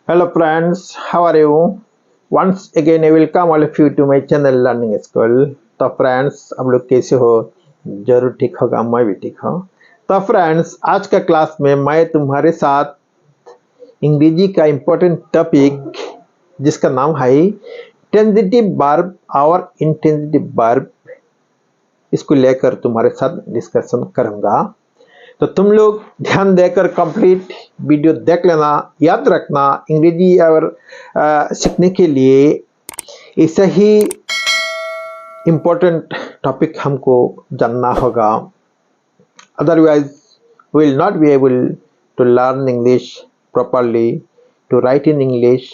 Hello friends, how are you? Once again I welcome all of you to my channel Learning School. तो friends आप लोग कैसे हो? जरूर ठीक होगा, मैं भी ठीक हूँ। तो फ्रेंड्स आज का क्लास में मैं तुम्हारे साथ अंग्रेजी का इम्पोर्टेंट टॉपिक जिसका नाम है ट्रांजिटिव वर्ब और इंट्रांजिटिव वर्ब, इसको लेकर तुम्हारे साथ डिस्कशन करूंगा। तो तुम लोग ध्यान देकर कंप्लीट वीडियो देख लेना। याद रखना अंग्रेजी और सीखने के लिए ऐसा ही इम्पोर्टेंट टॉपिक हमको जानना होगा, otherwise we will not be able to learn English properly, to write in English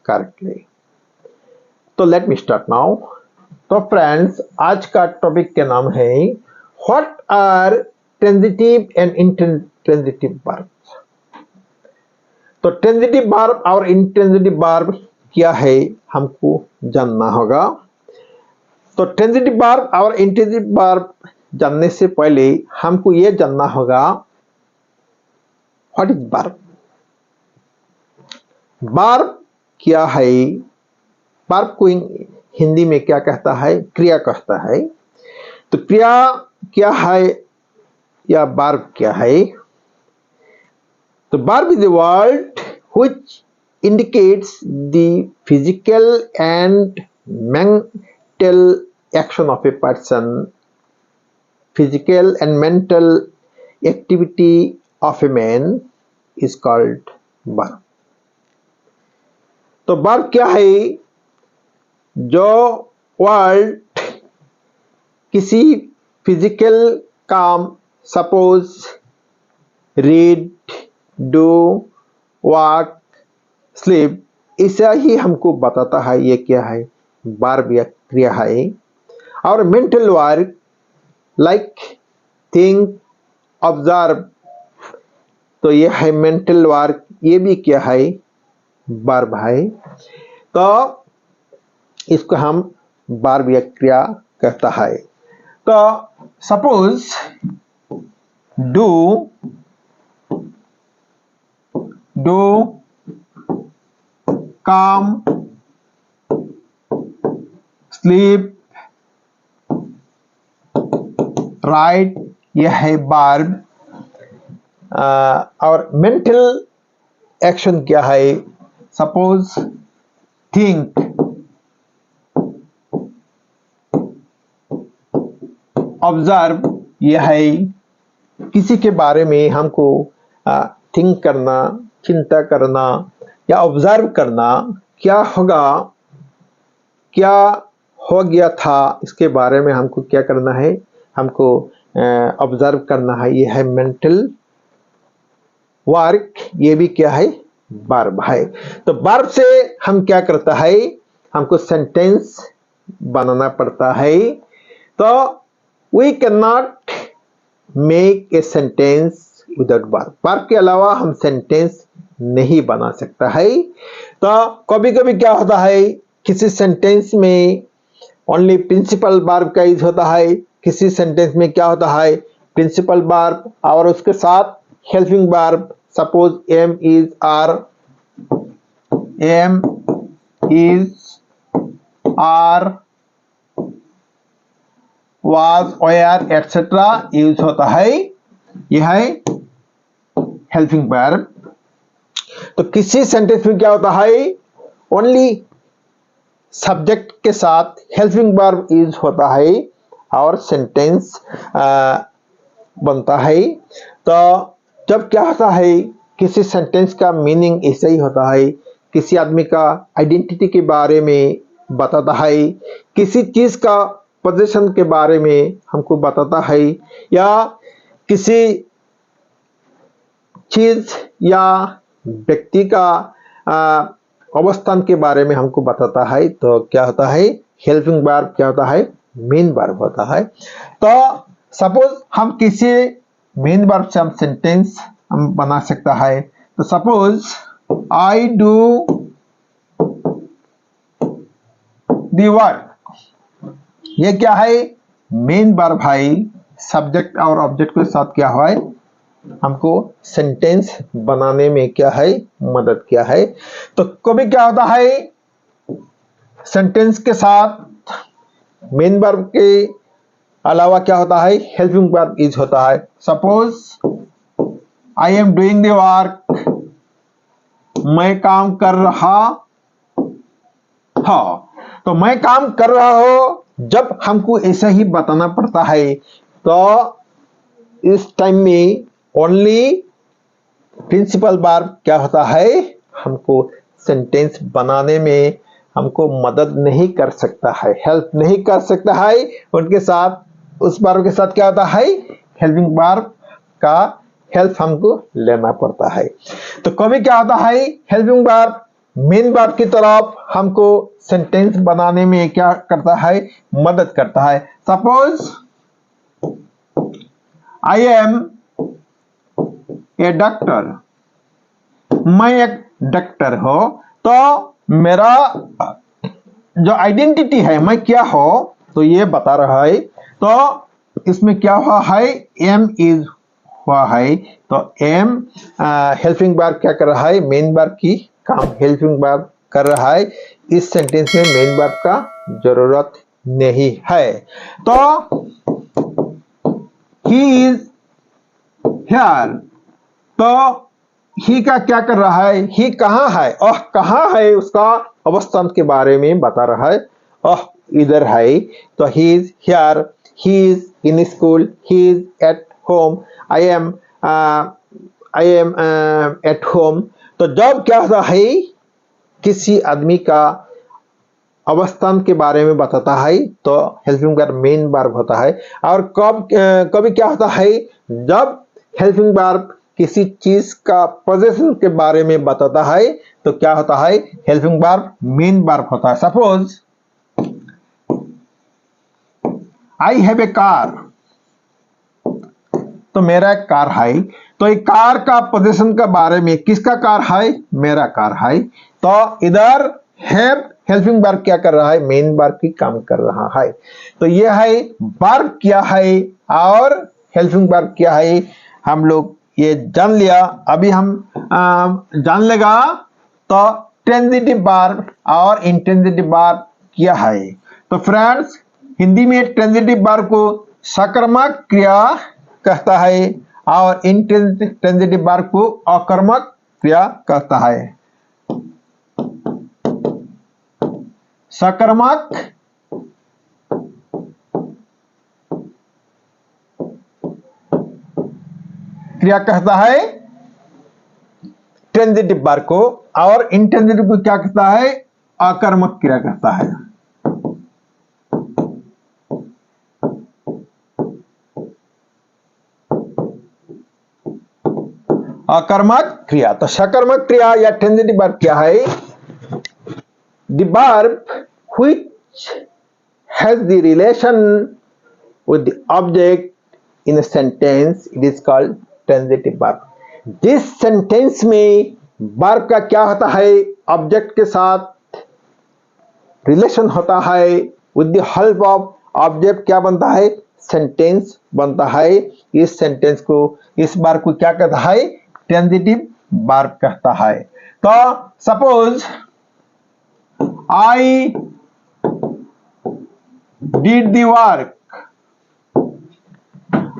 correctly. तो लेट मी स्टार्ट नाउ। तो फ्रेंड्स आज का टॉपिक के नाम है what are transitive and intransitive verb. तो ट्रांजिटिव वर्ब और इंट्रांजिटिव वर्ब क्या है हमको जानना होगा। तो ट्रांजिटिव वर्ब और इंट्रांजिटिव वर्ब जानने से पहले हमको ये जानना होगा व्हाट इज वर्ब। वर्ब क्या है? वर्ब को हिंदी में क्या कहता है? क्रिया कहता है। तो क्रिया क्या है या वर्ब क्या है? The verb is a word which indicates the physical and mental action of a person. Physical and mental activity of a man is called verb. तो verb क्या है? जो वर्ड किसी फिजिकल काम, suppose read, do, walk, sleep, ऐसा ही हमको बताता है ये क्या है? वर्ब या क्रिया है। और mental work like think, observe, तो ये है मेंटल वर्क, ये भी क्या है? वर्ब है। तो इसको हम वर्ब या क्रिया कहता है। तो suppose do, do, come, sleep, write, यह है वर्ब। और मेंटल एक्शन क्या है? सपोज थिंक, ऑब्जर्व, यह है किसी के बारे में हमको थिंक करना, चिंता करना या ऑब्जर्व करना, क्या होगा, क्या हो गया था, इसके बारे में हमको क्या करना है? हमको ऑब्जर्व करना है। ये है मेंटल वर्क, ये भी क्या है? वर्ब है। तो वर्ब से हम क्या करता है? हमको सेंटेंस बनाना पड़ता है। तो we can not make a sentence without verb. Verb के अलावा हम सेंटेंस नहीं बना सकता है। तो कभी कभी क्या होता है, किसी सेंटेंस में ओनली प्रिंसिपल वर्ब का यूज होता है, किसी सेंटेंस में क्या होता है? प्रिंसिपल वर्ब और उसके साथ helping verb. Suppose am is, are, am is, are, was, were etcetera use होता है। यह है हेल्पिंग वर्ब। तो किसी सेंटेंस में क्या होता है? ओनली सब्जेक्ट के साथ हेल्पिंग वर्ब यूज होता है और सेंटेंस बनता है। तो जब क्या होता है, किसी सेंटेंस का मीनिंग ऐसा ही होता है, किसी आदमी का आइडेंटिटी के बारे में बताता है, किसी चीज का पोजीशन के बारे में हमको बताता है, या किसी चीज या व्यक्ति का अवस्थान के बारे में हमको बताता है। तो क्या होता है? हेल्पिंग वर्ब क्या होता है? मेन वर्ब होता है। तो सपोज हम किसी मेन वर्ब से हम सेंटेंस हम बना सकता है। तो suppose I do the work, ये क्या है? मेन वर्ब है। सब्जेक्ट और ऑब्जेक्ट के साथ क्या हुआ है? हमको सेंटेंस बनाने में क्या है, मदद किया है। तो कभी क्या होता है, सेंटेंस के साथ मेन वर्ब के अलावा क्या होता है, हेल्पिंग वर्ब यूज होता है। Suppose I am doing the work, मैं काम कर रहा, हाँ, तो मैं काम कर रहा हूं जब हमको ऐसा ही बताना पड़ता है, तो इस टाइम में ओनली प्रिंसिपल वर्ब क्या होता है, हमको सेंटेंस बनाने में हमको मदद नहीं कर सकता है, हेल्प नहीं कर सकता है। उनके साथ, उस वर्ब के साथ क्या होता है, हेल्पिंग वर्ब का हेल्प हमको लेना पड़ता है। तो कभी क्या होता है, हेल्पिंग वर्ब मेन वर्ब की तरफ हमको सेंटेंस बनाने में क्या करता है, मदद करता है। Suppose I am a doctor, मैं एक डॉक्टर हूं, तो मेरा जो आइडेंटिटी है, मैं क्या हो, तो ये बता रहा है। तो इसमें क्या हुआ है, एम इज हुआ है, तो एम हेल्पिंग वर्ब क्या कर रहा है, मेन वर्ब की काम हेल्पिंग वर्ब कर रहा है। इस सेंटेंस में मेन वर्ब का जरूरत नहीं है। तो ही इज हियर, तो ही का क्या कर रहा है, ही कहाँ है, ओह कहाँ है, उसका अवस्थान के बारे में बता रहा है। ओह इधर है, तो he is here, he is in school, he is at home, I am at home. तो जब क्या होता है, किसी आदमी का अवस्थान के बारे में बताता है, तो हेल्पिंग वर्ब मेन वर्ब होता है। और कभी क्या होता है, जब हेल्पिंग वर्ब किसी चीज का पोजेशन के बारे में बताता है, तो क्या होता है, हेल्पिंग वर्ब मेन वर्ब होता है। Suppose I have a car, तो मेरा एक कार है, तो एक कार का पोजीशन के बारे में, किसका कार है, मेरा कार है। तो इधर हैव हेल्पिंग वर्ब क्या कर रहा है, मेन वर्ब की काम कर रहा है। तो यह है वर्ब क्या है और हेल्पिंग वर्ब क्या है, हम लोग ये जान लिया। अभी हम जान लेगा तो ट्रांजिटिव वर्ब और इंट्रांजिटिव वर्ब क्या है। तो फ्रेंड्स, हिंदी में ट्रांजिटिव वर्ब को सकारात्मक क्रिया कहता है और इंट्रांजिटिव वर्ब को अकर्मक क्रिया कहता है। सकारात्मक क्रिया कहता है ट्रांजिटिव वर्ब को, और इंट्रांजिटिव को क्या कहता है, अकर्मक क्रिया कहता है। अकर्मक क्रिया, तो सकर्मक क्रिया या ट्रांजिटिव वर्ब क्या है, the verb which has the relation with the object in a sentence, it is called transitive verb। जिस सेंटेंस में वर्ब का क्या होता है, ऑब्जेक्ट के साथ रिलेशन होता है, with the help of object क्या बनता है, सेंटेंस बनता है। इस सेंटेंस को, इस वर्ब को क्या कहता है, ट्रांजिटिव वर्ब कहता है। तो suppose I did the work,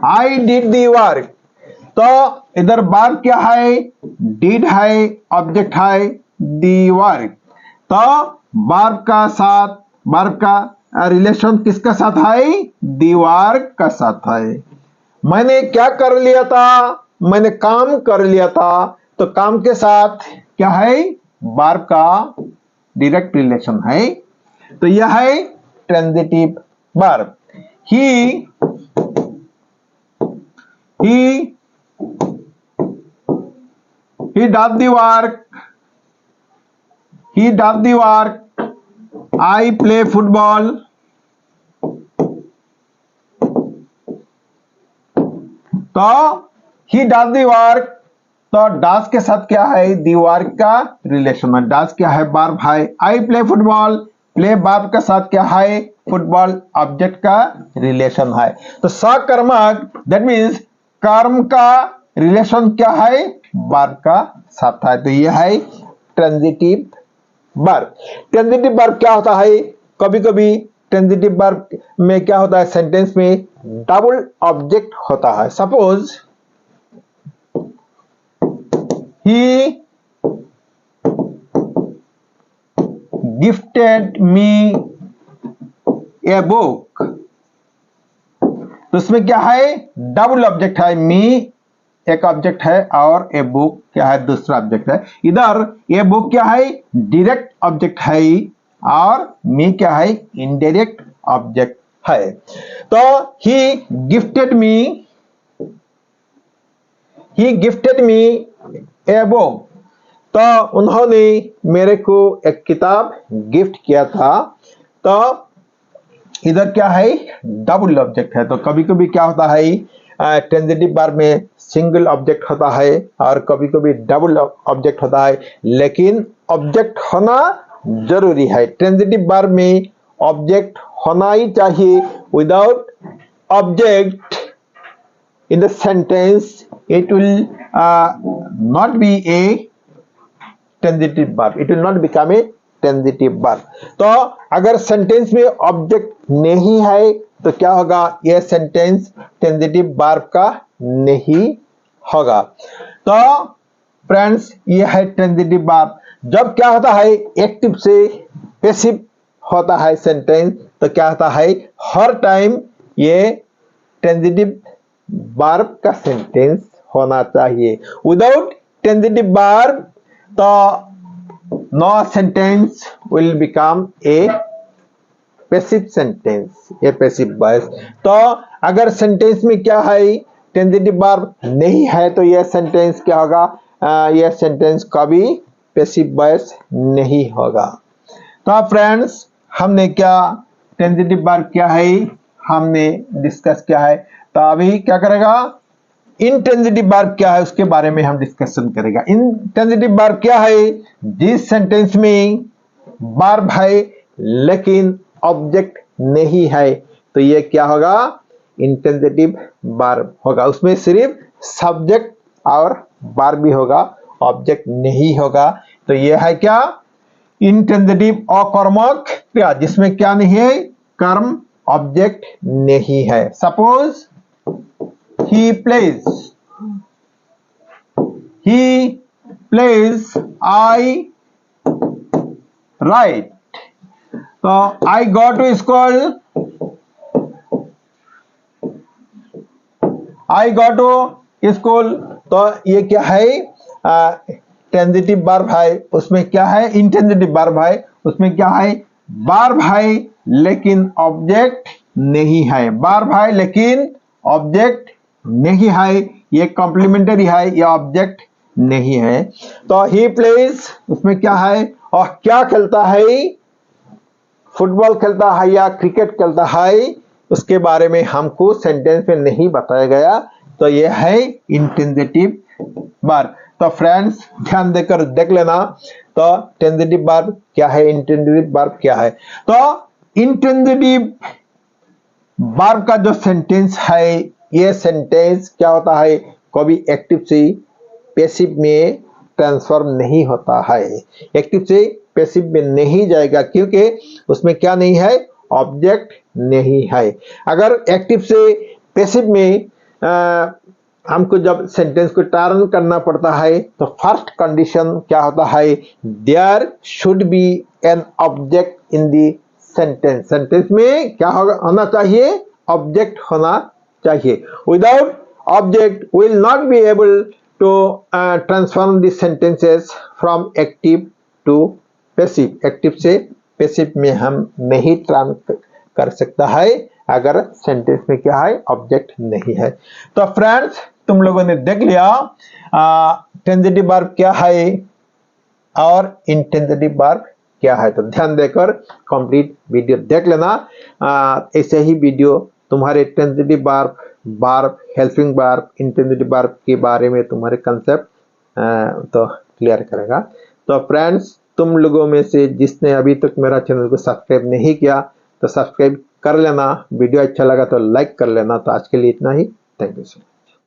I did the work। तो इधर वर्ब क्या है, did है, ऑब्जेक्ट है the work। तो वर्ब का साथ, वर्ब का रिलेशन किसका साथ है, the work का साथ है। मैंने क्या कर लिया था, मैंने काम कर लिया था, तो काम के साथ क्या है, वर्ब का डायरेक्ट रिलेशन है। तो यह है transitive verb. He does the work, he does the work, I play football। तो he does the work, तो डस के साथ क्या है, दी वर्क का रिलेशन है। डस क्या है, वर्ब है। I play football, play verb के साथ क्या है, फुटबॉल ऑब्जेक्ट का रिलेशन है। तो सकर्मक दैट मींस कर्म का रिलेशन क्या है, वर्ब का साथ है। तो ये है ट्रांजिटिव वर्ब। ट्रांजिटिव वर्ब क्या होता है, कभी कभी ट्रांजिटिव वर्ब में क्या होता है, सेंटेंस में डबल ऑब्जेक्ट होता है। Suppose he gifted me a book, तो इसमें क्या है, डबल ऑब्जेक्ट है, मी एक ऑब्जेक्ट है और ए बुक क्या है, दूसरा ऑब्जेक्ट है। इधर ए बुक क्या है, डायरेक्ट ऑब्जेक्ट है और मी क्या है, इनडायरेक्ट ऑब्जेक्ट है। तो ही गिफ्टेड मी ए बुक, तो उन्होंने मेरे को एक किताब गिफ्ट किया था। तो इधर क्या है, डबल ऑब्जेक्ट है। तो कभी कभी क्या होता है, ट्रांजिटिव वर्ब में सिंगल ऑब्जेक्ट होता है और कभी कभी डबल ऑब्जेक्ट होता है, लेकिन ऑब्जेक्ट होना जरूरी है। ट्रांजिटिव वर्ब में ऑब्जेक्ट होना ही चाहिए। Without object in the sentence it will not be a transitive verb, it will not become a transitive verb। तो अगर सेंटेंस में ऑब्जेक्ट नहीं है तो क्या होगा, यह सेंटेंस ट्रांजिटिव वर्ब का नहीं होगा। तो फ्रेंड्स ये है ट्रांजिटिव वर्ब। जब क्या होता है, एक्टिव से पैसिव होता है सेंटेंस, तो क्या होता है, हर टाइम ये ट्रांजिटिव वर्ब का सेंटेंस होना चाहिए। विदाउट ट्रांजिटिव वर्ब तो no sentence will become a passive sentence, a passive voice. तो अगर सेंटेंस में क्या है, ट्रांजिटिव वर्ब नहीं है तो यह सेंटेंस क्या होगा, यह सेंटेंस कभी पैसिव वॉइस नहीं होगा। तो फ्रेंड्स हमने क्या ट्रांजिटिव वर्ब क्या है हमने डिस्कस किया है। तो अभी क्या करेगा, इंट्रांजिटिव वर्ब क्या है उसके बारे में हम डिस्कशन करेगा। इंट्रांजिटिव वर्ब क्या है, जिस सेंटेंस में वर्ब है लेकिन ऑब्जेक्ट नहीं है, तो ये क्या होगा, इंट्रांजिटिव वर्ब होगा। उसमें सिर्फ सब्जेक्ट और वर्ब भी होगा, ऑब्जेक्ट नहीं होगा। तो ये है क्या, इंट्रांजिटिव अकर्मक क्रिया, जिसमें क्या नहीं है, कर्म ऑब्जेक्ट नहीं है। Suppose he plays I write, तो I go to school, तो ये क्या है, ट्रांजिटिव वर्ब है। उसमें क्या है, इंट्रांजिटिव वर्ब है, उसमें क्या है, वर्ब है लेकिन ऑब्जेक्ट नहीं है, वर्ब है लेकिन ऑब्जेक्ट नहीं है, ये कॉम्प्लीमेंटरी है, ये ऑब्जेक्ट नहीं है। तो ही प्लेज उसमें क्या है, और क्या खेलता है, फुटबॉल खेलता है या क्रिकेट खेलता है, उसके बारे में हमको सेंटेंस में नहीं बताया गया। तो ये है इंट्रांजिटिव वर्ब। तो फ्रेंड्स ध्यान देकर देख लेना, तो ट्रांजिटिव वर्ब क्या है, इंट्रांजिटिव वर्ब क्या है। तो इंट्रांजिटिव वर्ब का जो सेंटेंस है, ये सेंटेंस क्या होता है, कभी एक्टिव से पैसिव में ट्रांसफॉर्म नहीं होता है। एक्टिव से पैसिव में नहीं जाएगा क्योंकि उसमें क्या नहीं है, ऑब्जेक्ट नहीं है। अगर एक्टिव से पैसिव में हमको जब सेंटेंस को टर्न करना पड़ता है तो फर्स्ट कंडीशन क्या होता है, there should be an object in the sentence. Sentence में क्या होना चाहिए, ऑब्जेक्ट होना चाहिए। Without object will not be able to transform the sentences from active to passive. Active से पैसिव में हम नहीं टर्न कर सकता है अगर सेंटेंस में क्या है, ऑब्जेक्ट नहीं है। तो फ्रेंड्स तुम लोगों ने देख लिया ट्रांजिटिव वर्ब क्या है और इंट्रांजिटिव वर्ब क्या है। तो ध्यान देकर कंप्लीट वीडियो देख लेना। ऐसे ही वीडियो तुम्हारे transitive verb, helping verb, intransitive verb के बारे में तुम्हारे कंसेप्ट तो क्लियर करेगा। तो फ्रेंड्स तुम लोगों में से जिसने अभी तक मेरा चैनल को सब्सक्राइब नहीं किया तो सब्सक्राइब कर लेना। वीडियो अच्छा लगा तो लाइक कर लेना। तो आज के लिए इतना ही। Thank you so much.